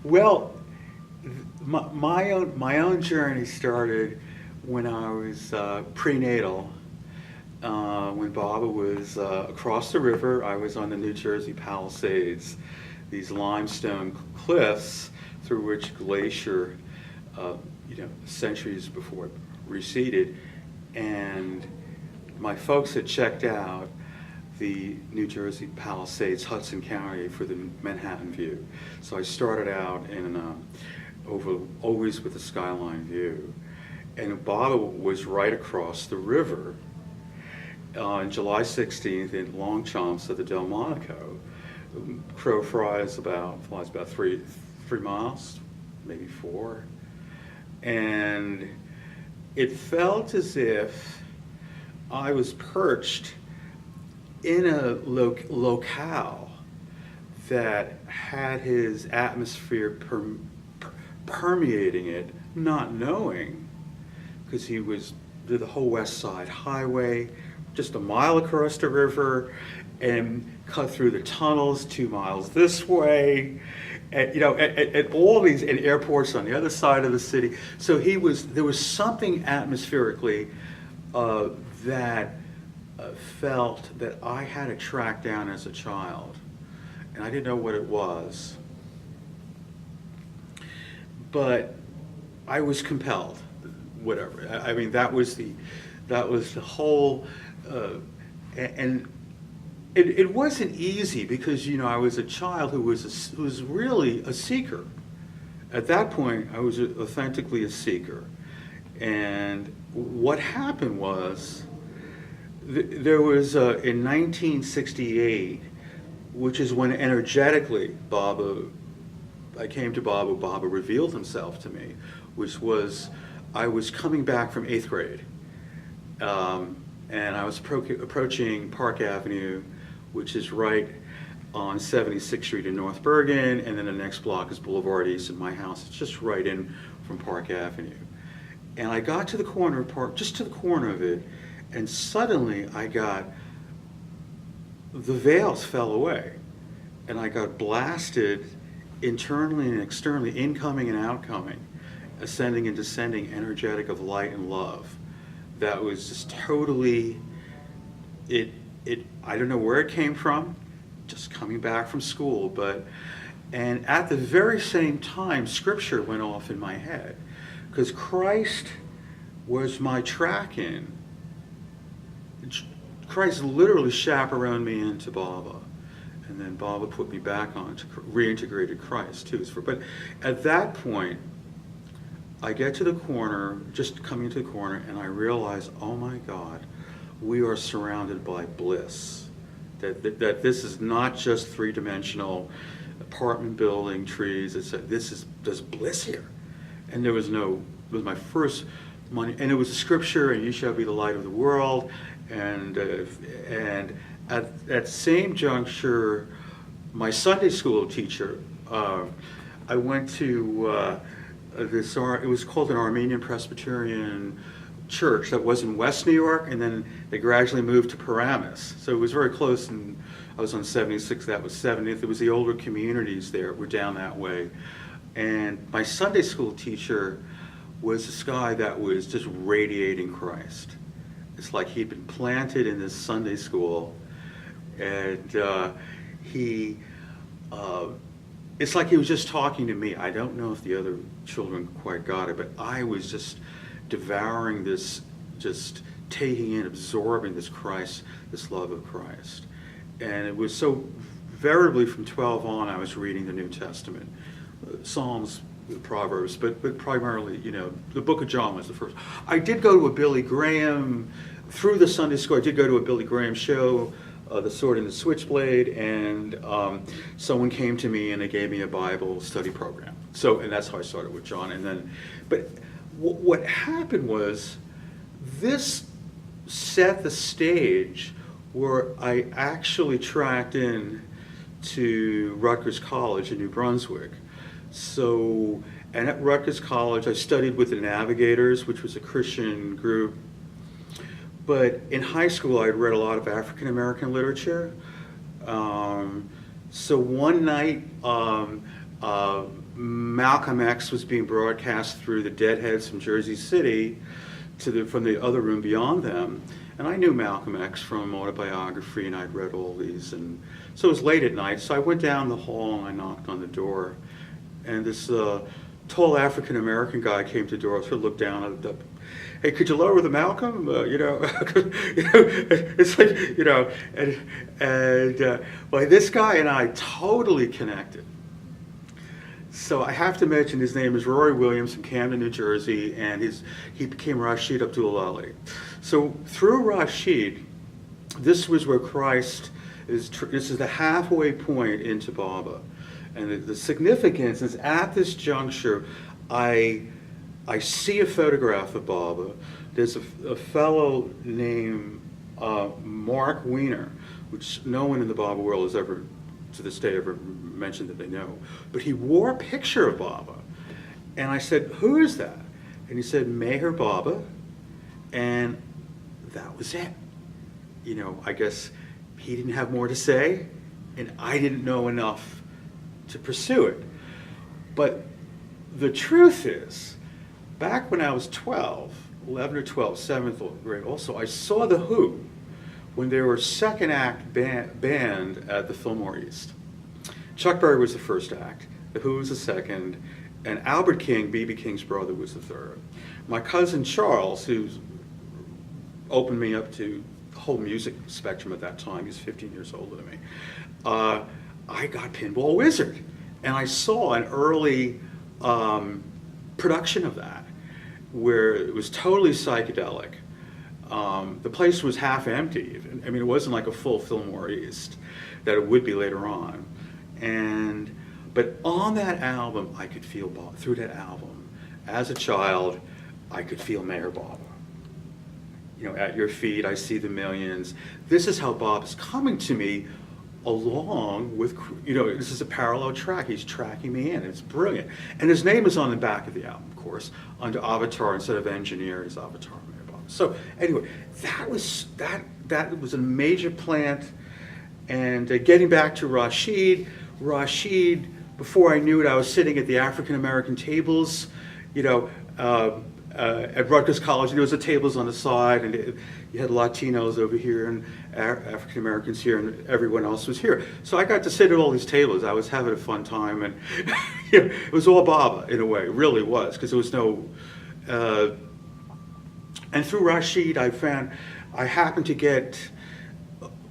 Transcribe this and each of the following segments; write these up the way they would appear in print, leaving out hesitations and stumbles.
Well, my own journey started when I was prenatal. When Baba was across the river, I was on the New Jersey Palisades, these limestone cliffs through which glacier, centuries before it receded, and my folks had checked out the New Jersey Palisades, Hudson County, for the Manhattan view. So I started out in always with the skyline view, and Baba was right across the river on July 16th in Longchamps of the Delmonico. Crow flies about 3 miles, maybe 4, and it felt as if I was perched in a locale that had his atmosphere permeating it, not knowing, because he was to the whole West Side Highway, just a mile across the river, and cut through the tunnels 2 miles this way, and all these and airports on the other side of the city. So there was something atmospherically that felt that I had to track down as a child, and I didn't know what it was, but I was compelled. Whatever. I mean, that was the whole, and it wasn't easy because I was a child who was really a seeker. At that point, I was authentically a seeker, and what happened was there was in 1968, which is when energetically I came to Baba. Baba revealed himself to me, which was I was coming back from 8th grade, and I was approaching Park Avenue, which is right on 76th Street in North Bergen, and then the next block is Boulevard East, and my house is just right in from Park Avenue. And I got to the corner of Park, just to the corner of it, and suddenly the veils fell away, and I got blasted internally and externally, incoming and outcoming, ascending and descending, energetic of light and love. That was just totally, I don't know where it came from, just coming back from school, and at the very same time, scripture went off in my head, because Christ was my track-in. Christ literally chaperoned me into Baba, and then Baba put me back on to reintegrated Christ too. But at that point, I get to the corner, just coming to the corner, and I realize, oh my God, we are surrounded by bliss. That this is not just three-dimensional apartment building, trees. There's bliss here. And it was my first money, and it was a scripture, and you shall be the light of the world. And at that same juncture, my Sunday school teacher, I went to it was called an Armenian Presbyterian church that was in West New York, and then they gradually moved to Paramus. So it was very close, and I was on 76th, that was 70th. It was the older communities there, were down that way. And my Sunday school teacher was this guy that was just radiating Christ. It's like he'd been planted in this Sunday school, and it's like he was just talking to me. I don't know if the other children quite got it, but I was just devouring this, just taking in, absorbing this Christ, this love of Christ. And it was so, veritably from 12 on, I was reading the New Testament, Psalms, Proverbs, but primarily, the book of John was the first. I did go to a Billy Graham, through the Sunday school, I did go to a Billy Graham show, The Sword and the Switchblade, and someone came to me and they gave me a Bible study program. And that's how I started with John. And then, but what happened was, this set the stage where I actually tracked in to Rutgers College in New Brunswick. And at Rutgers College, I studied with the Navigators, which was a Christian group. But in high school, I'd read a lot of African American literature. So one night, Malcolm X was being broadcast through the Deadheads from Jersey City from the other room beyond them. And I knew Malcolm X from Autobiography, and I'd read all these. And so it was late at night, so I went down the hall and I knocked on the door. And this tall African-American guy came to the door. I sort of looked down at the, hey, could you lower the Malcolm? It's like, well, this guy and I totally connected. So I have to mention his name is Rory Williams from Camden, New Jersey, and he became Rashid Abdul Ali. So through Rashid, this was where Christ is. This is the halfway point into Baba, and the significance is at this juncture. I see a photograph of Baba. There's a fellow named Mark Wiener, which no one in the Baba world has ever, to this day, ever mentioned that they know. But he wore a picture of Baba. And I said, who is that? And he said, Meher Baba. And that was it. I guess he didn't have more to say, and I didn't know enough to pursue it. But the truth is, back when I was 11 or 12, 7th grade, also, I saw The Who when they were second act band at the Fillmore East. Chuck Berry was the first act, The Who was the second, and Albert King, B.B. King's brother, was the third. My cousin Charles, who's opened me up to the whole music spectrum at that time, he's 15 years older than me, I got Pinball Wizard. And I saw an early production of that, where it was totally psychedelic. The place was half empty. I mean, it wasn't like a full Fillmore East that it would be later on. But on that album, I could feel Bob. Through that album, as a child, I could feel Meher Baba. At your feet, I see the millions. This is how Bob is coming to me, along with, this is a parallel track. He's tracking me in. It's brilliant. And his name is on the back of the album, of course, under Avatar instead of Engineer is Avatar Meher Baba. So anyway, that was a major plant. And getting back to Rashid, before I knew it, I was sitting at the African-American tables, at Rutgers College. There was the tables on the side, and you had Latinos over here, and African-Americans here, and everyone else was here. So I got to sit at all these tables. I was having a fun time, and it was all Baba, in a way. It really was, because there was no... and through Rashid, I happened to get...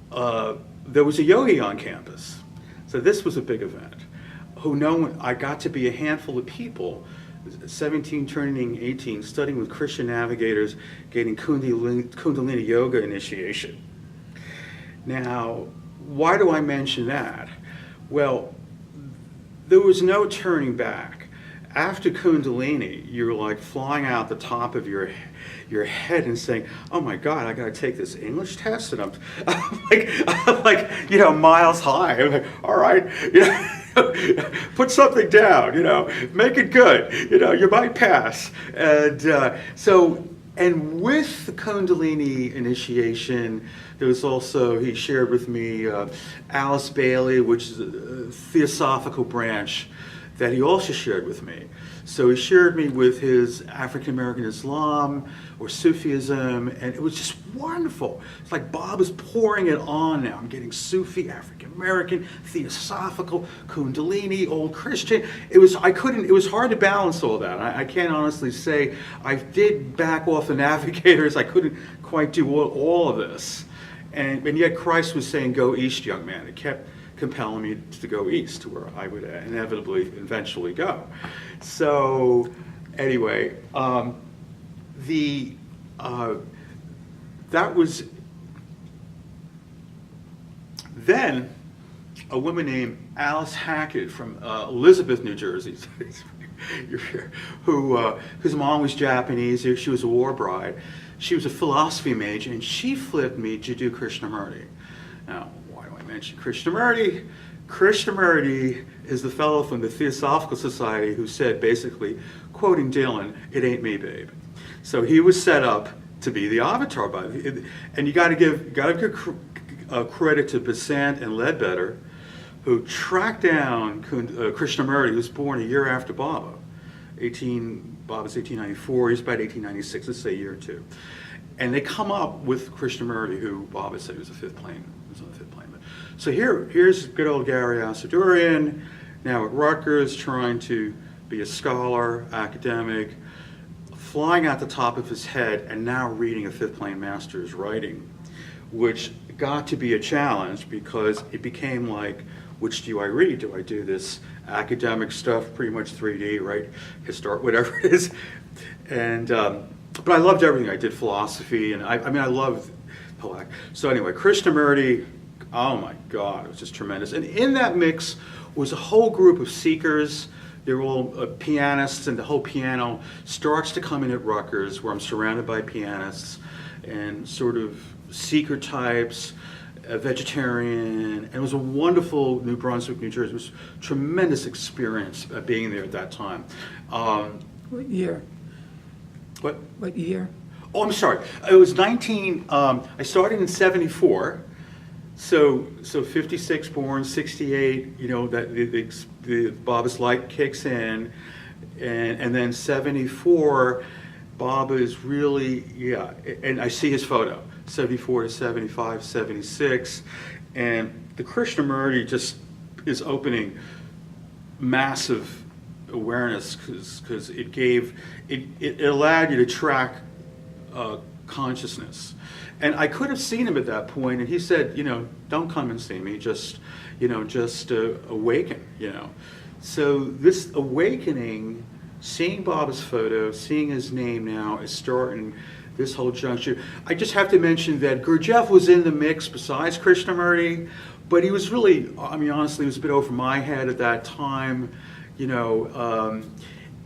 there was a yogi on campus. So this was a big event. I got to be a handful of people, 17 turning 18, studying with Christian navigators, getting Kundalini yoga initiation. Now, why do I mention that? Well, there was no turning back. After Kundalini, you're like flying out the top of your head and saying, "Oh my God, I got to take this English test," and I'm like, miles high. I'm like, all right, put something down, make it good, you might pass. And and with the Kundalini initiation, there was also, he shared with me Alice Bailey, which is a theosophical branch that he also shared with me. So he shared me with his African-American Islam or Sufism, and it was just wonderful. It's like Bob is pouring it on now. I'm getting Sufi, African-American, theosophical, Kundalini, old Christian. It was hard to balance all that. I can't honestly say. I did back off the navigators. I couldn't quite do all of this. And yet Christ was saying, "Go east, young man." It kept compelling me to go east, to where I would eventually go. So anyway, that was then a woman named Alice Hackett from Elizabeth, New Jersey, whose mom was Japanese. She was a war bride. She was a philosophy major, and she flipped me to do Krishnamurti. Now, why do I mention Krishnamurti? Krishnamurti is the fellow from the Theosophical Society who said, basically, quoting Dylan, "It ain't me, babe." So he was set up to be the avatar, and you got to give credit to Besant and Ledbetter, who tracked down Krishnamurti, who was born a year after Baba. Baba's 1894, he's about 1896, let's say a year or two. And they come up with Krishnamurti, who Baba said was on the fifth plane. So here's good old Gary Assadourian, now at Rutgers, trying to be a scholar, academic, flying out the top of his head, and now reading a fifth plane master's writing, which got to be a challenge because it became like, which do I read? Do I do this academic stuff, pretty much 3D, right? Historic, whatever it is. And, but I loved everything. I did philosophy, and I mean, I loved Halak. So anyway, Krishnamurti, oh my God, it was just tremendous. And in that mix was a whole group of seekers. They were all pianists, and the whole piano starts to come in at Rutgers, where I'm surrounded by pianists and sort of seeker types, a vegetarian, and it was a wonderful New Brunswick, New Jersey. It was a tremendous experience being there at that time. What year? What year? Oh, I'm sorry. It was 19, I started in 74. So 56 born, 68, you know, that the Baba's light kicks in, and then 74, Baba is really, yeah, and I see his photo, 74 to 75, 76, and the Krishnamurti just is opening massive awareness because it allowed you to track consciousness. And I could have seen him at that point, and he said, you know, don't come and see me, just awaken, you know. So this awakening, seeing Baba's photo, seeing his name now is starting this whole juncture. I just have to mention that Gurdjieff was in the mix besides Krishnamurti, but he was really, I mean, honestly, he was a bit over my head at that time, you know,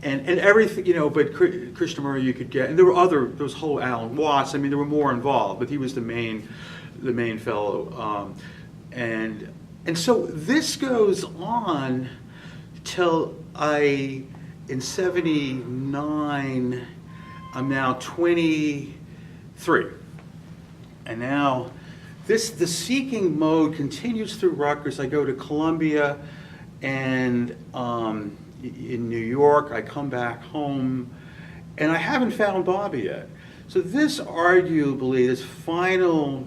and everything, you know, but Krishnamurti you could get, and there was whole Alan Watts, I mean, there were more involved, but he was the main fellow. And so this goes on till in 79, I'm now 23. And now the seeking mode continues through Rutgers. I go to Columbia and in New York, I come back home, and I haven't found Bobby yet. So this arguably, this final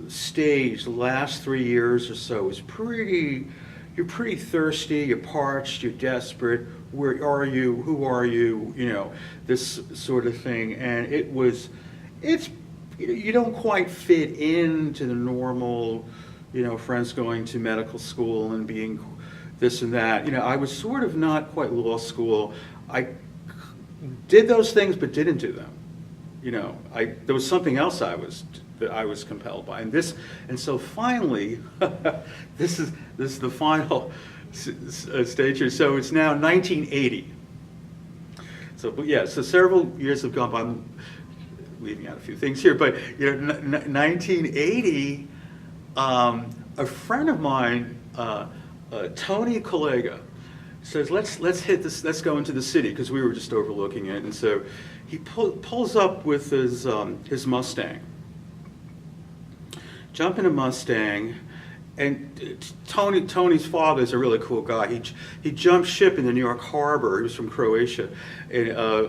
stage, the last 3 years or so, is you're pretty thirsty, you're parched, you're desperate, where are you, who are you, you know, this sort of thing. And you don't quite fit into the normal, you know, friends going to medical school and being this and that. You know, I was sort of not quite law school. I did those things but didn't do them. You know, there was something else that I was compelled by. And so finally, this is the final stage here. So it's now 1980. So yeah, so several years have gone by. I'm leaving out a few things here, but you know, 1980, a friend of mine, Tony Collega, says, let's hit this, let's go into the city, because we were just overlooking it. And so he pulls up with his Mustang. Jump in a Mustang, and Tony's father is a really cool guy. He jumped ship in the New York Harbor. He was from Croatia,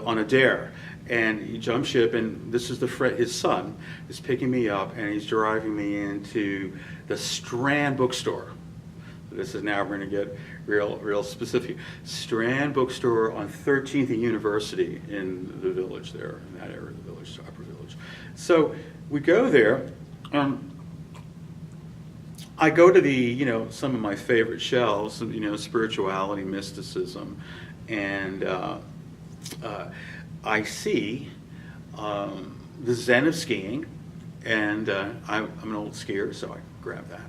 on a dare. And he jumped ship, and this is his son is picking me up, and he's driving me into the Strand bookstore. This is now we're going to get real specific. Strand bookstore on 13th and University in the village there, in that area of the village, Upper Village. So we go there. I go to some of my favorite shelves, spirituality, mysticism, and I see the Zen of skiing, and I'm an old skier, so I grabbed that.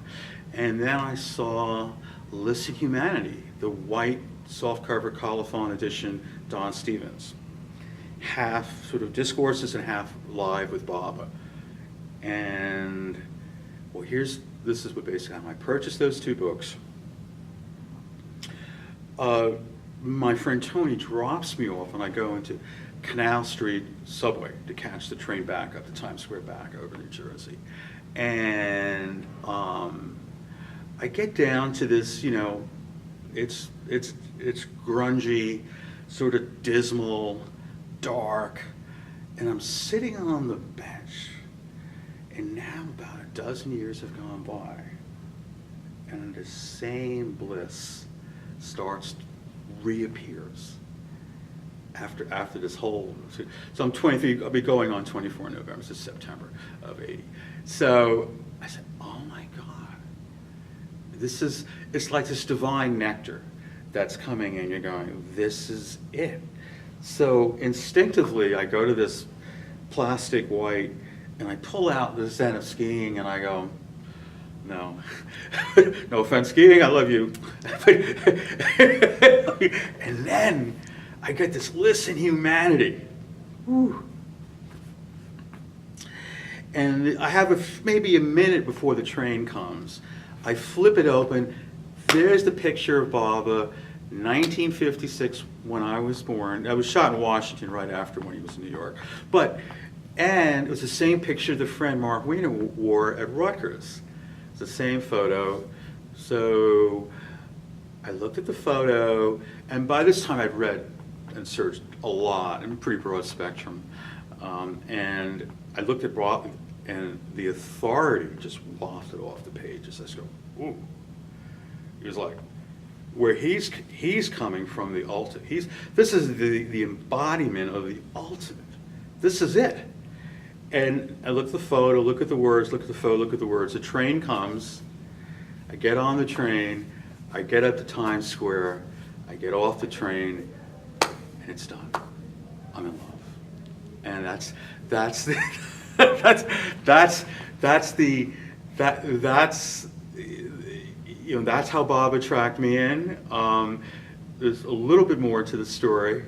And then I saw Listen Humanity, the white softcover colophon edition, Don Stevens. Half sort of discourses and half live with Baba. And well, this is what basically happened. I purchased those two books. My friend Tony drops me off, and I go into Canal Street subway to catch the train back up to Times Square back over New Jersey. And I get down to this, it's grungy, sort of dismal, dark, and I'm sitting on the bench, and now about a dozen years have gone by, and the same bliss reappears after this whole. So I'm 23. I'll be going on 24 November. This is September of '80. So I said, "Oh my God, it's like this divine nectar that's coming in." You're going, "This is it." So instinctively, I go to this plastic white, and I pull out the Zen of skiing, and I go, "No, no offense, skiing, I love you." And then I get this listen humanity. Whew. And I have maybe a minute before the train comes. I flip it open. There's the picture of Baba, 1956, when I was born. I was shot in Washington right after when he was in New York. And it was the same picture the friend Mark Wiener wore at Rutgers. It's the same photo. So I looked at the photo, and by this time I'd read and searched a lot, and pretty broad spectrum. And I looked at Brock, and the authority just wafted off the pages. I just go, ooh. He was like, where he's coming from, the ultimate. This is the embodiment of the ultimate. This is it. And I look at the photo, look at the words, look at the photo, look at the words. The train comes. I get on the train. I get up to Times Square. I get off the train, and it's done. I'm in love. And that's the that's how Baba tracked me in. There's a little bit more to the story.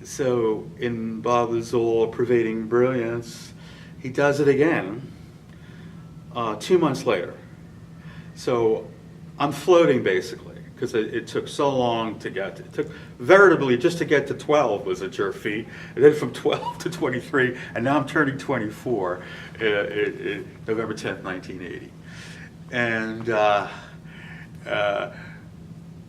So in Baba's all-pervading brilliance, he does it again 2 months later. So I'm floating basically, because it took so long to get to. It took veritably just to get to 12 was at your feet, and then from 12 to 23, and now I'm turning 24, November 10th, 1980. And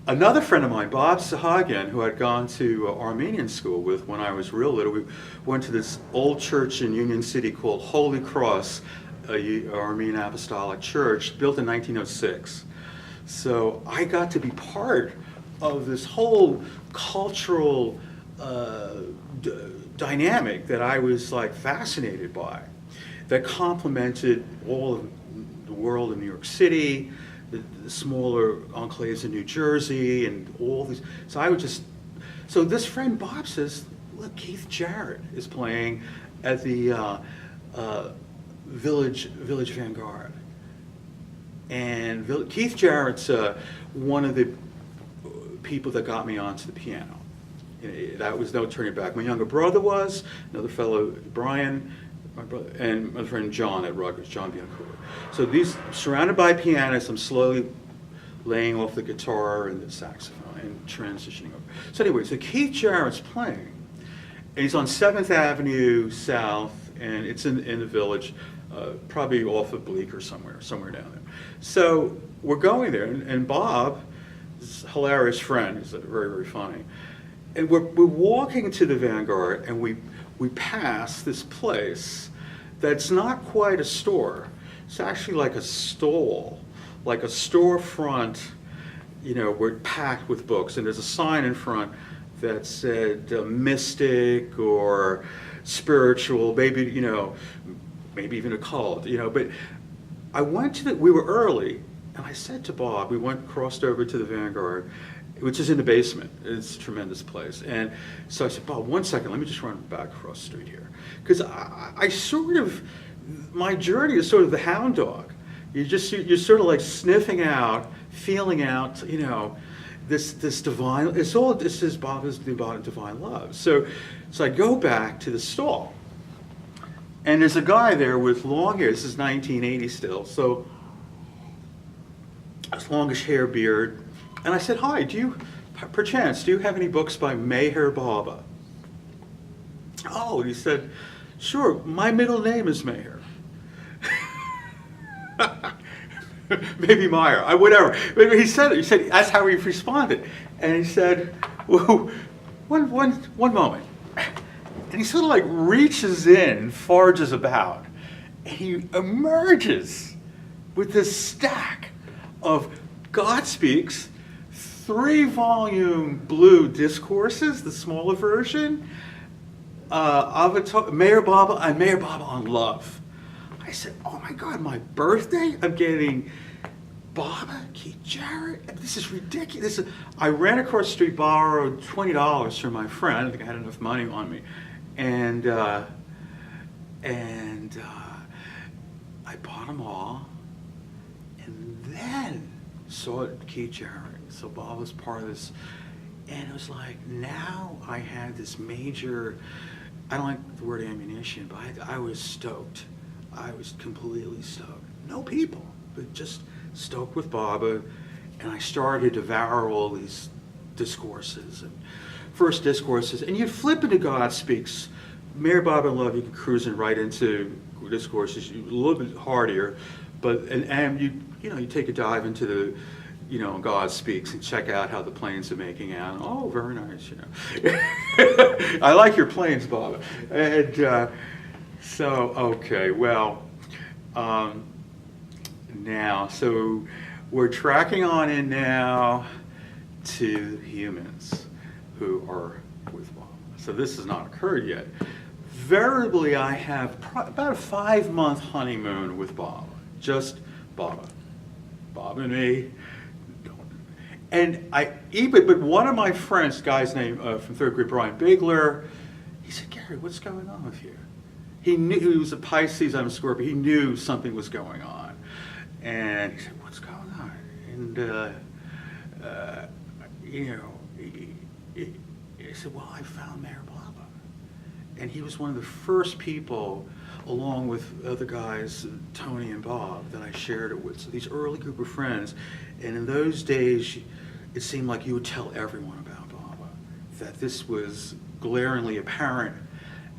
another friend of mine, Bob Sahagian, who I'd gone to Armenian school with when I was real little, we went to this old church in Union City called Holy Cross, Armenian Apostolic Church, built in 1906. So I got to be part of this whole cultural dynamic that I was like fascinated by, that complemented all of the world in New York City, the smaller enclaves in New Jersey, and all these. So this friend Bob says, look, Keith Jarrett is playing at the Village Vanguard. And Keith Jarrett's one of the people that got me onto the piano. That was no turning back. My younger brother was, another fellow, Brian, my brother, and my friend John at Rutgers, John Biancourt. So these, surrounded by pianists, I'm slowly laying off the guitar and the saxophone and transitioning over. So anyway, so Keith Jarrett's playing. And he's on 7th Avenue South, and it's in the Village, probably off of Bleecker somewhere down there. So we're going there, and Bob, this hilarious friend, he's very, very funny, and we're walking to the Vanguard, and we pass this place that's not quite a store. It's actually like a stall, like a storefront, we're packed with books, and there's a sign in front that said mystic or spiritual, maybe, maybe even occult, but I went we were early, and I said to Bob, crossed over to the Vanguard, which is in the basement. It's a tremendous place. And so I said, Bob, 1 second, let me just run back across the street here. Because I sort of, my journey is sort of the hound dog. You're sort of like sniffing out, feeling out, this divine, this is Baba's divine love. So I go back to the stall. And there's a guy there with long hair. This is 1980 still. So this longish hair, beard. And I said, hi, do you have any books by Meher Baba? Oh, and he said, sure, my middle name is Meher. maybe Meyer, whatever. But he said it. He said that's how he responded, and he said, "Whoa, one moment," and he sort of like reaches in, forges about, and he emerges with this stack of God Speaks, 3-volume blue discourses, the smaller version, Mayor Baba and Mayor Baba on love. I said, oh my God, my birthday? I'm getting Baba, Keith Jarrett? This is ridiculous. I ran across the street, borrowed $20 from my friend. I don't think I had enough money on me. And I bought them all. And then saw Keith Jarrett. So Bob was part of this. And it was like, now I had this major, I don't like the word ammunition, but I was stoked. I was completely stoked. No people, but just stoked with Baba. And I started to devour all these discourses and first discourses. And you'd flip into God Speaks. Mayor Baba and Love, you can cruise in right into discourses, a little bit hardier, but and you take a dive into the God Speaks and check out how the planes are making out. Oh, very nice, I like your planes, Bob. And so, okay, well, now, so we're tracking on in now to humans who are with Bob. So this has not occurred yet. Veritably, I have about a 5-month honeymoon with Bob. Just Bob and me. And but one of my friends, guy's name from 3rd grade, Brian Bigler, he said, Gary, what's going on with you? He knew, he was a Pisces, I'm a Scorpio, he knew something was going on. And he said, what's going on? And, he said, well, I found Mayor Baba. And he was one of the first people, along with other guys, Tony and Bob, that I shared it with. So these early group of friends. And in those days, it seemed like you would tell everyone about Baba, that this was glaringly apparent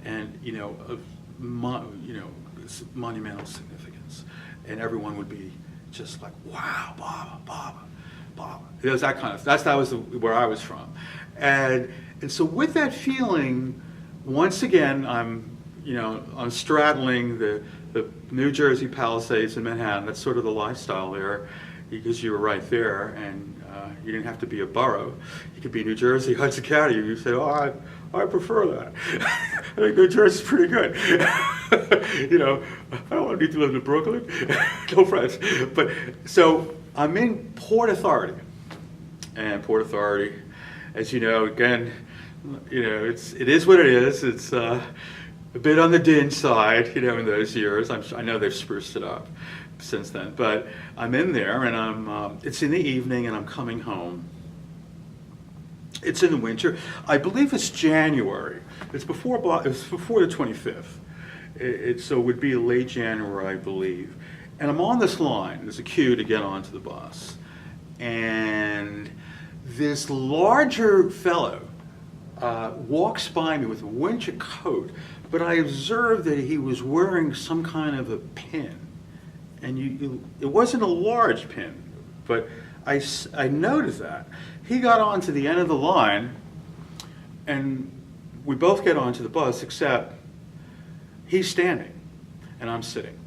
and, of monumental significance. And everyone would be just like, wow, Baba. It was that kind of, that was where I was from. And so with that feeling, once again, I'm straddling the New Jersey Palisades in Manhattan. That's sort of the lifestyle there, because you were right there, and you didn't have to be a borough. You could be New Jersey, Hudson County. You say, oh, I prefer that. I think New Jersey's pretty good. I don't need to live in Brooklyn. No friends. But so I'm in Port Authority, and Port Authority, as you know, again, it is what it is. It's a bit on the dinge side, in those years. I know they've spruced it up since then, but I'm in there, and it's in the evening, and I'm coming home. It's in the winter. I believe it's January. It's before the 25th. So it would be late January, I believe. And I'm on this line. There's a queue to get onto the bus. And this larger fellow walks by me with a winter coat, but I observed that he was wearing some kind of a pin. And it wasn't a large pin, but I noticed that. He got onto the end of the line, and we both get onto the bus, except he's standing, and I'm sitting.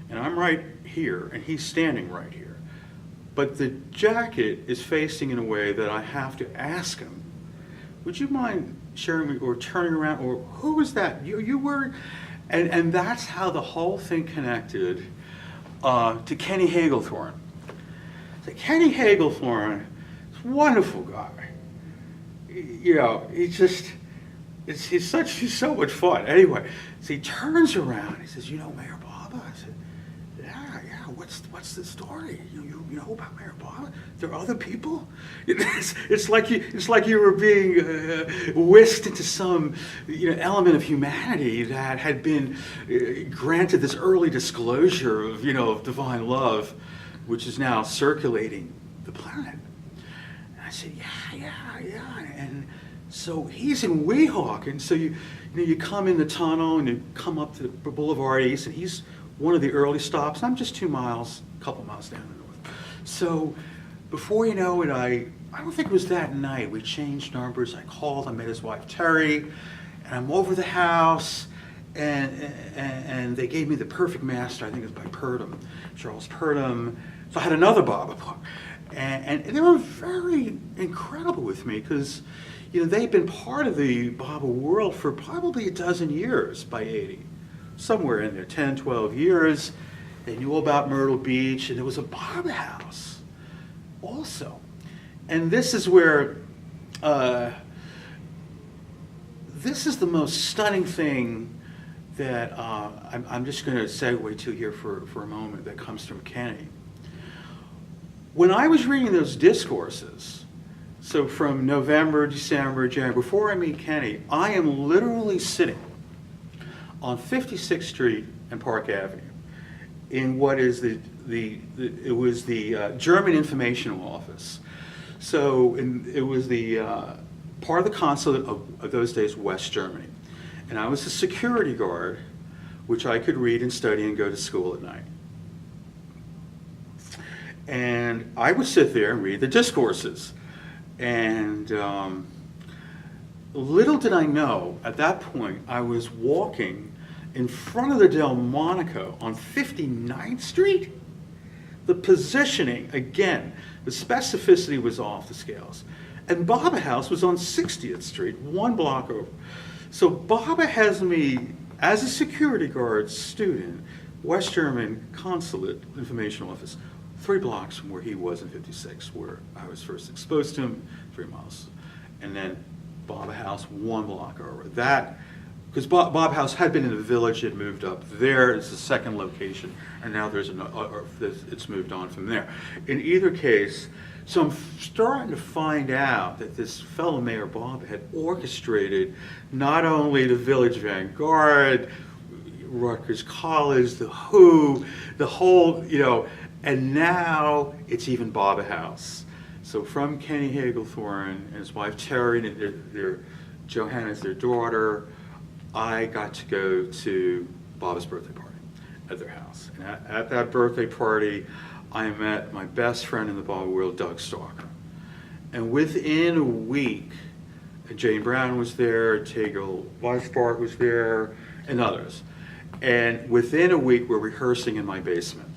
And I'm right here, and he's standing right here. But the jacket is facing in a way that I have to ask him, would you mind sharing me, or turning around, or who was that? You were, and that's how the whole thing connected to Kenny Hagelthorne. So Kenny Hagelthorne is a wonderful guy. He's so much fun. Anyway, so he turns around. He says, Mayor Baba? I said, yeah. What's the story? You know about Mayor Baba? There are other people. It's like you were being whisked into some element of humanity that had been granted this early disclosure of of divine love, which is now circulating the planet. And I said, yeah. And so he's in Weehawken, and so you come in the tunnel and you come up to the Boulevard East, and he's one of the early stops. I'm just a couple miles down the north. So before you know it, I don't think it was that night, we changed numbers. I called, I met his wife Terry, and I'm over the house, and they gave me the Perfect Master. I think it was by Purdom, Charles Purdom. So I had another Baba book, and they were very incredible with me because, you know, they'd been part of the Baba world for probably a dozen years by 80, somewhere in there, 10, 12 years. They knew all about Myrtle Beach, and there was a Baba house also. And this is where, this is the most stunning thing that I'm just going to segue to here for a moment that comes from Kenny. When I was reading those discourses, so from November, December, January, before I meet Kenny, I am literally sitting on 56th Street and Park Avenue in what is it was the German Informational Office. So it was the part of the consulate of those days, West Germany. And I was a security guard, which I could read and study and go to school at night. And I would sit there and read the discourses. And little did I know, at that point, I was walking in front of the Delmonico on 59th Street. The positioning, again, the specificity was off the scales. And Baba House was on 60th Street, 1 block over. So Baba has me, as a security guard student, West German Consulate Information Office, 3 blocks from where he was in 56, where I was first exposed to him, 3 miles. And then Baba House, 1 block over. That, because Baba House had been in the village, it moved up there, it's the second location, and now it's moved on from there. In either case, so I'm starting to find out that this fellow Mayor Baba had orchestrated not only the Village Vanguard, Rutgers College, the WHO, the whole, you know, and now it's even Baba House. So from Kenny Hagelthorne and his wife Terry, and their Johanna's their daughter, I got to go to Baba's birthday party at their house. And at that birthday party, I met my best friend in the Baba world, Doug Stalker. And within a week, Jane Brown was there, Tegel Weisbart was there, and others. And within a week, we're rehearsing in my basement.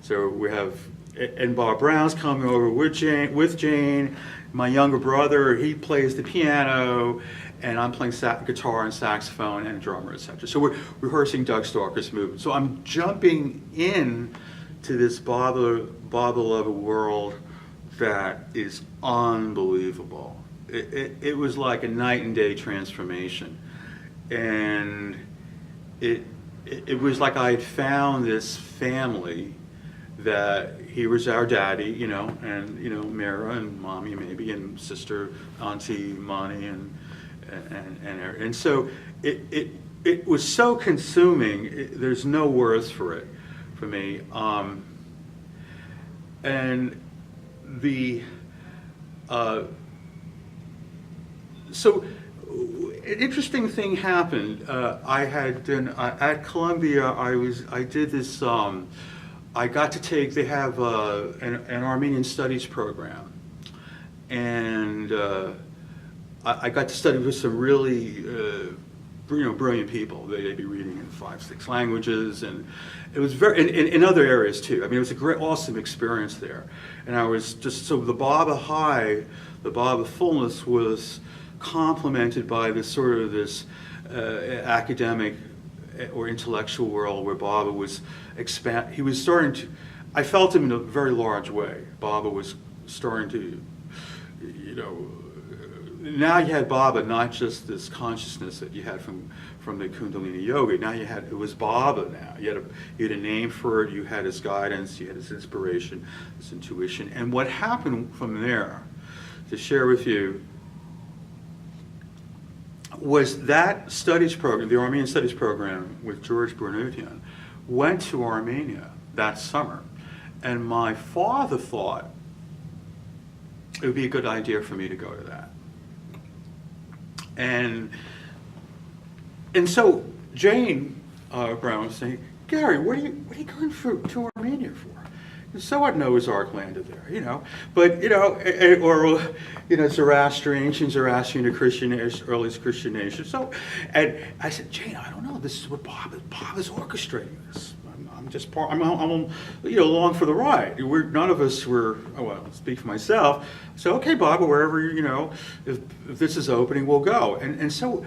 So we have, and Bob Brown's coming over with Jane. My younger brother, he plays the piano, and I'm playing guitar and saxophone and drummer, etc. So we're rehearsing Doug Stalker's movement. So I'm jumping in to this Baba Lover world that is unbelievable. It was like a night and day transformation. And it was like I had found this family that he was our daddy, you know, and, you know, Mira and mommy maybe, and sister, auntie, Monty, and so it was so consuming, there's no words for it for me. And the, so an interesting thing happened. I had been, at Columbia, I did this, I got to take, they have an Armenian studies program, and I got to study with some really brilliant people. They'd be reading in 5, 6 languages, and it was very, in other areas too. I mean, it was a great, awesome experience there. And I was just, so the Baba high, the Baba fullness was complemented by this sort of this academic or intellectual world where Baba was he was starting to, I felt him in a very large way. Baba was starting to, you know, now you had Baba, not just this consciousness that you had from the Kundalini Yoga. Now it was Baba now. You had a name for it, you had his guidance, you had his inspiration, his intuition. And what happened from there, to share with you, was that studies program, the Armenian studies program with George Bernutian, went to Armenia that summer. And my father thought it would be a good idea for me to go to that. And so Jane Brown was saying, Gary, what are you going to Armenia for? so what Noah's Ark landed there, you know. But, you know, or, you know, Zoroastrian, ancient Zoroastrian to Christian, earliest Christian nation. So, and I said, Jane, I don't know, this is what Bob is orchestrating this. I'm just part, I'm, you know, along for the ride. None of us were, oh, well, I'll speak for myself. So, okay, Bob, wherever, you know, if this is opening, we'll go. And so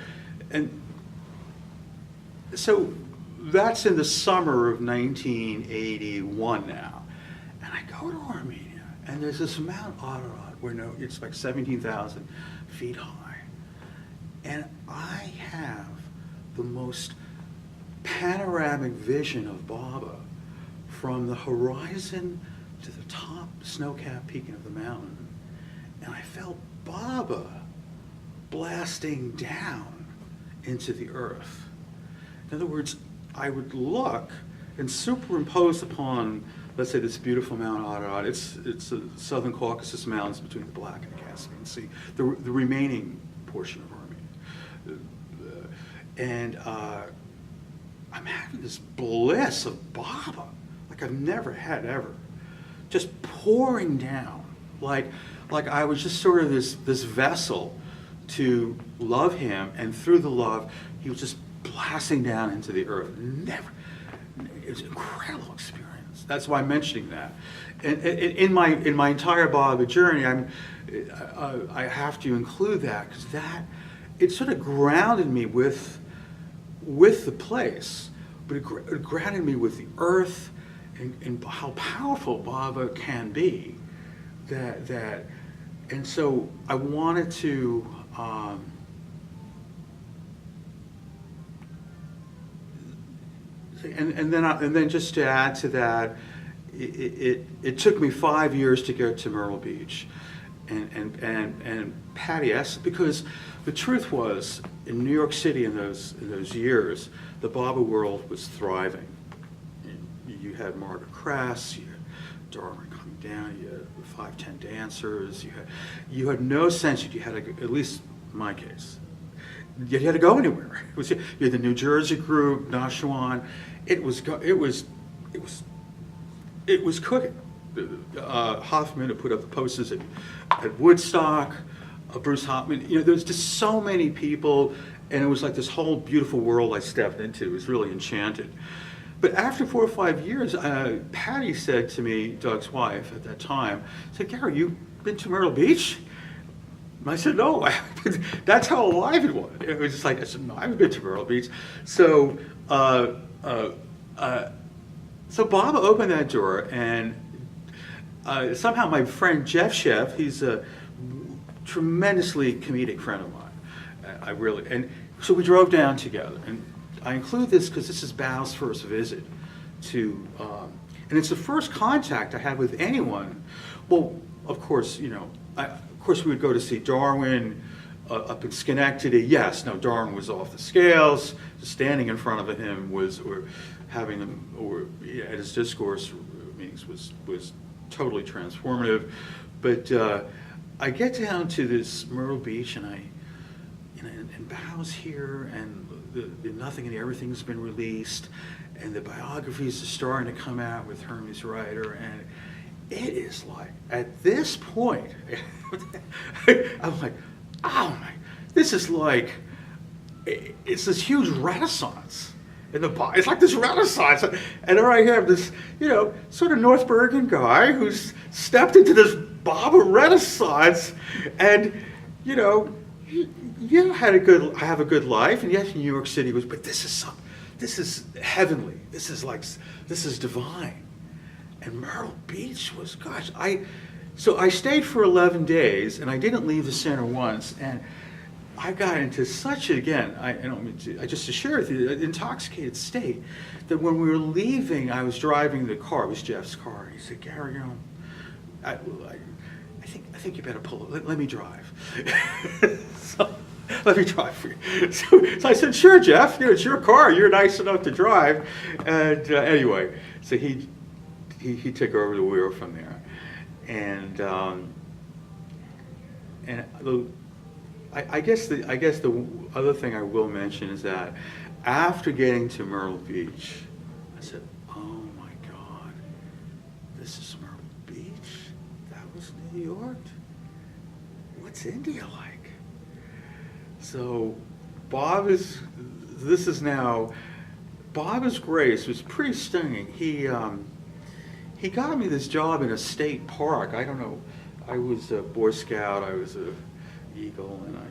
that's in the summer of 1981 now. And I go to Armenia, and there's this Mount Ararat where it's like 17,000 feet high. And I have the most panoramic vision of Baba from the horizon to the top snow-capped peak of the mountain. And I felt Baba blasting down into the earth. In other words, I would look and superimpose upon, let's say, this beautiful Mount Ararat. It's the southern Caucasus Mountains between the Black and the Caspian Sea, the remaining portion of Armenia. And I'm having this bliss of Baba, like I've never had ever, just pouring down, like I was just sort of this vessel to love him, and through the love, he was just blasting down into the earth. It was an incredible experience. That's why I'm mentioning that. And in my entire Baba journey, I have to include that because it sort of grounded me with the place, but it grounded me with the earth and how powerful Baba can be. And so I wanted to. And then just to add to that, it took me 5 years to get to Myrtle Beach, and Patty asked, because the truth was in New York City in those years, the Baba world was thriving. You had Margaret Crass, you had Darwin coming down, you had 510 dancers, you had no sense that you had at least in my case. You had to go anywhere. You had the New Jersey group, Nashwan. It was cooking. Hoffman had put up the posters at Woodstock. Bruce Hoffman. You know, there was just so many people, and it was like this whole beautiful world I stepped into. It was really enchanted. But after 4 or 5 years, Patty said to me, Doug's wife at that time, said, "Gary, you been to Myrtle Beach?" And I said, "No." That's how alive it was. It was just like, I said, "No, I haven't been to Myrtle Beach." So, so Bob opened that door, and somehow my friend Jeff Sheff, he's a tremendously comedic friend of mine. And so we drove down together. And I include this because this is Bao's first visit to, and it's the first contact I had with anyone. Well, of course, you know, of course we would go to see Darwin up in Schenectady. Yes, no, Darwin was off the scales. Just standing in front of him or having him, or at his discourse meetings was totally transformative. But I get down to this Myrtle Beach, and and Bao's here, and the Nothing and Everything's been released, and the biographies are starting to come out with Hermes Ryder, and it is like, at this point, I'm like, oh my, this is like, it's this huge renaissance. It's like this renaissance. And there I have this, you know, sort of North Bergen guy who's stepped into this Baba renaissance, and, you know, I have a good life, and yes, New York City was, but this is heavenly. This is divine. And Myrtle Beach was, gosh, so I stayed for 11 days, and I didn't leave the center once, and I got into such, again, just to share with you, an intoxicated state, that when we were leaving, I was driving the car, it was Jeff's car, and he said, "Gary, you know, I think you better pull it, let me drive." So, let me drive for you. So I said, "Sure, Jeff, you know, it's your car, you're nice enough to drive." And anyway, so he took over the wheel from there. And I guess the other thing I will mention is that after getting to Myrtle Beach, I said, "Oh my God, this is Myrtle Beach? That was New York? What's India like? So Bob is Grace was pretty stunning. He got me this job in a state park. I don't know. I was a Boy Scout. I was a Eagle, and I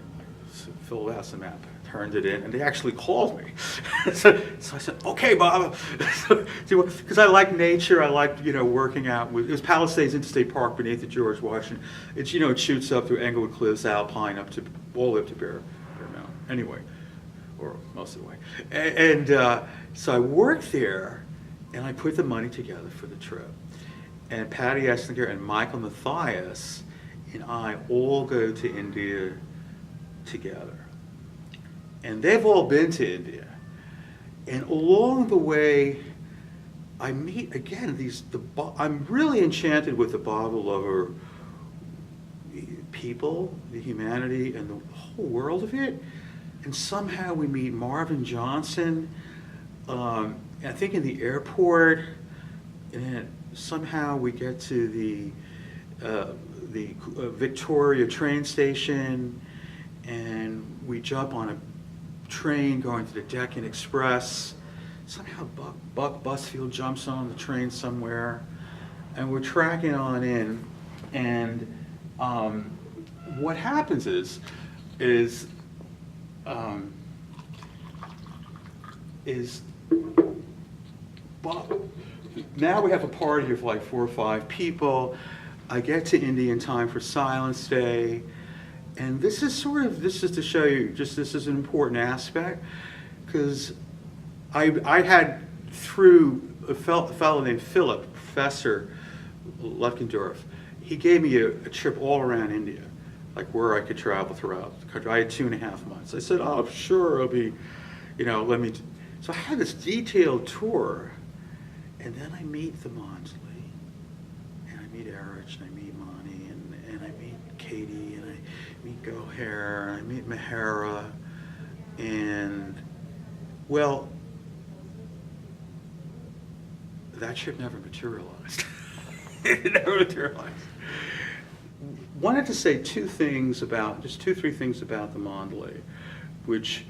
filled out some map, turned it in, and they actually called me. so I said, "Okay, Bob," because I like nature. I liked working out. It was Palisades Interstate Park beneath the George Washington. It's it shoots up through Englewood Cliffs, Alpine, up to all the way up to Bear Mountain. Anyway, or most of the way. And so I worked there, and I put the money together for the trip. And Patty Esslinger and Michael Matthias and I all go to India together. And they've all been to India. And along the way, I meet, again, I'm really enchanted with the Baba lover people, the humanity, and the whole world of it. And somehow we meet Marvin Johnson, I think in the airport, and somehow we get to the Victoria train station, and we jump on a train going to the Deccan Express. Somehow Buck Busfield jumps on the train somewhere, and we're tracking on in, and what happens is now we have a party of like 4 or 5 people. I get to India in time for Silence Day, and this is to show you, this is an important aspect, because I had, through a fellow named Philip, Professor Lefkendorf, he gave me a trip all around India, like where I could travel throughout the country. I had 2.5 months. I said, oh, sure, it'll be, let me. So I had this detailed tour, and then I meet the Maudsley, and I meet Erich, and I meet Monty, and I meet Katie, and I meet Goher, and I meet Mahara, and, well, that trip never materialized. It never materialized. Wanted to say 2, 3 things about the Maudsley, which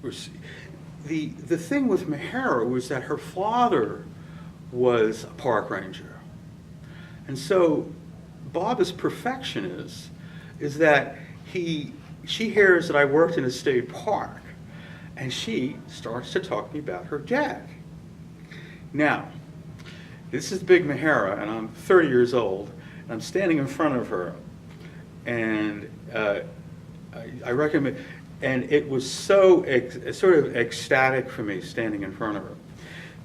was, the thing with Mahara was that her father was a park ranger. And so Baba's perfection is that she hears that I worked in a state park, and she starts to talk to me about her dad. Now, this is Big Mahara, and I'm 30 years old, and I'm standing in front of her, and I recommend, and it was so sort of ecstatic for me standing in front of her,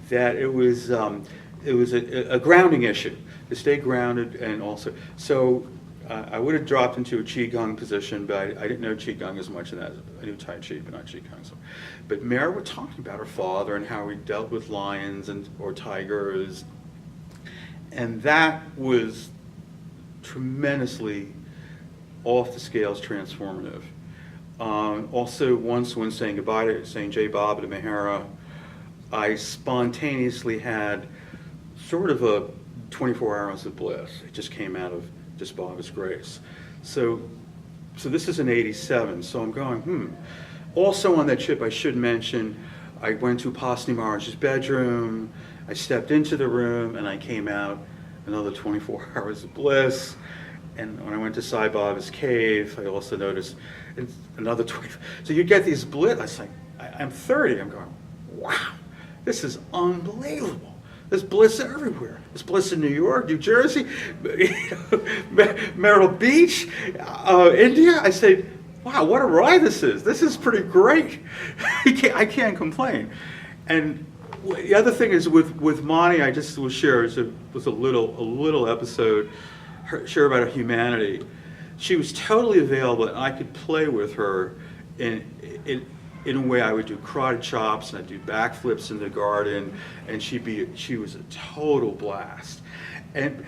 that it was a grounding issue, to stay grounded, and also, so I would have dropped into a Qigong position, but I didn't know Qigong as much, and I knew Tai Chi, but not Qigong. So. But Mara was talking about her father and how he dealt with lions or tigers, and that was tremendously off the scales transformative. Also, once when saying goodbye to saying Jai Baba to Mahara, I spontaneously had sort of a 24 hours of bliss. It just came out of just Baba's grace. So this is in '87. So I'm going, Also on that trip, I should mention, I went to Pasni Maharaj's bedroom. I stepped into the room, and I came out another 24 hours of bliss. And when I went to Sai Baba's cave, I also noticed another 20. So you get these bliss. I was like, I'm 30. I'm going, wow, this is unbelievable. There's bliss everywhere. There's bliss in New York, New Jersey, Myrtle Beach, India. I say, wow, what a ride this is. This is pretty great. I can't complain. And the other thing is with Monty, I just will share, it was a little episode, share about her humanity. She was totally available, and I could play with her in a way I would do karate chops, and I'd do backflips in the garden, and she was a total blast. And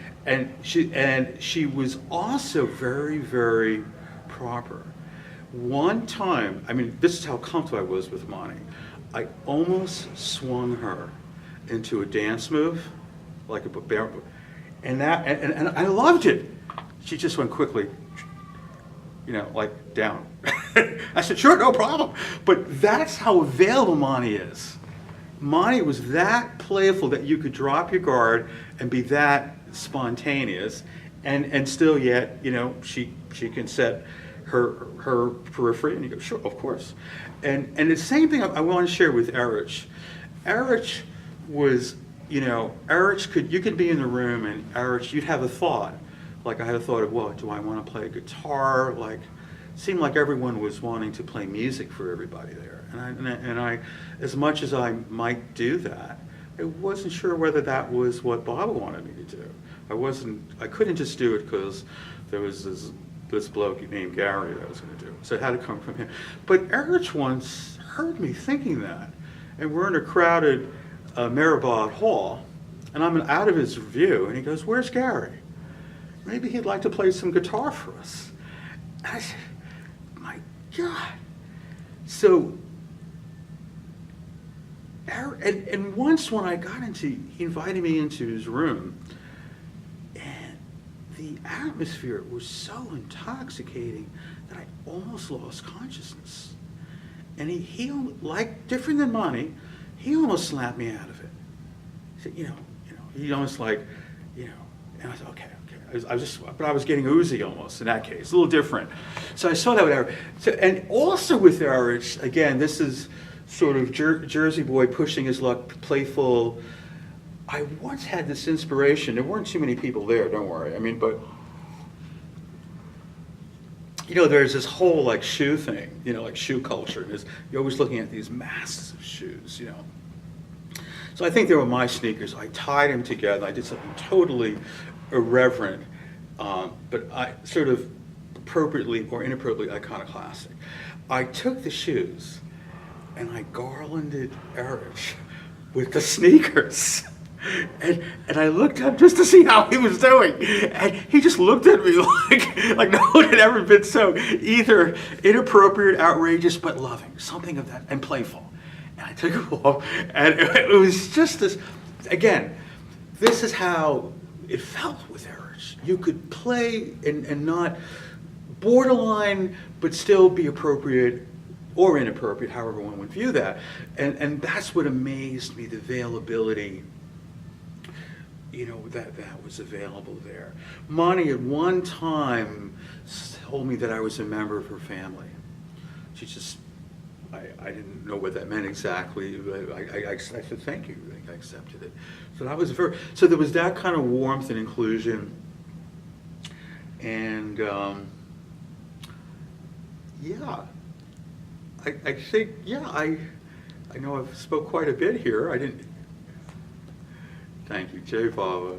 she was also very, very proper. One time, I mean, this is how comfortable I was with Monty. I almost swung her into a dance move, like a bear. And I loved it. She just went quickly, like down. I said, sure, no problem. But that's how available Monty is. Monty was that playful that you could drop your guard and be that spontaneous, and still yet, she can set her periphery, and you go, sure, of course. And the same thing I want to share with Erich. Erich was, you could be in the room, and Erich, you'd have a thought. Like I had a thought of, well, do I want to play guitar? Like, it seemed like everyone was wanting to play music for everybody there. And I, as much as I might do that, I wasn't sure whether that was what Bob wanted me to do. I couldn't just do it because there was this bloke named Gary that I was going to do. So it had to come from him. But Erich once heard me thinking that. And we're in a crowded Maribod Hall, and I'm out of his view, and he goes, where's Gary? Maybe he'd like to play some guitar for us. And I said, my God. So, and once when I got he invited me into his room, and the atmosphere was so intoxicating that I almost lost consciousness. And he like, different than Monty, he almost slapped me out of it. He said, he almost like, and I said, okay. But I was getting oozy almost in that case, a little different. So I saw that with Erich. And also with Erich, again, this is sort of Jersey boy pushing his luck, playful. I once had this inspiration. There weren't too many people there, don't worry. I mean, but, there's this whole like shoe thing, like shoe culture. And you're always looking at these masses of shoes, So I think they were my sneakers. I tied them together. I did something totally irreverent, but I sort of appropriately or inappropriately iconoclastic. I took the shoes and I garlanded Erich with the sneakers. And I looked up just to see how he was doing. And he just looked at me like no one had ever been so either inappropriate, outrageous, but loving. Something of that, and playful. And I took it off, and it was just this, again, this is how it felt with Erich. You could play and not borderline, but still be appropriate or inappropriate, however one would view that. And that's what amazed me, the availability, that was available there. Monty at one time told me that I was a member of her family. She just, I didn't know what that meant exactly. I said, thank you. I accepted it. So there was that kind of warmth and inclusion. And I think, I know I've spoke quite a bit here. Thank you, Jay Baba.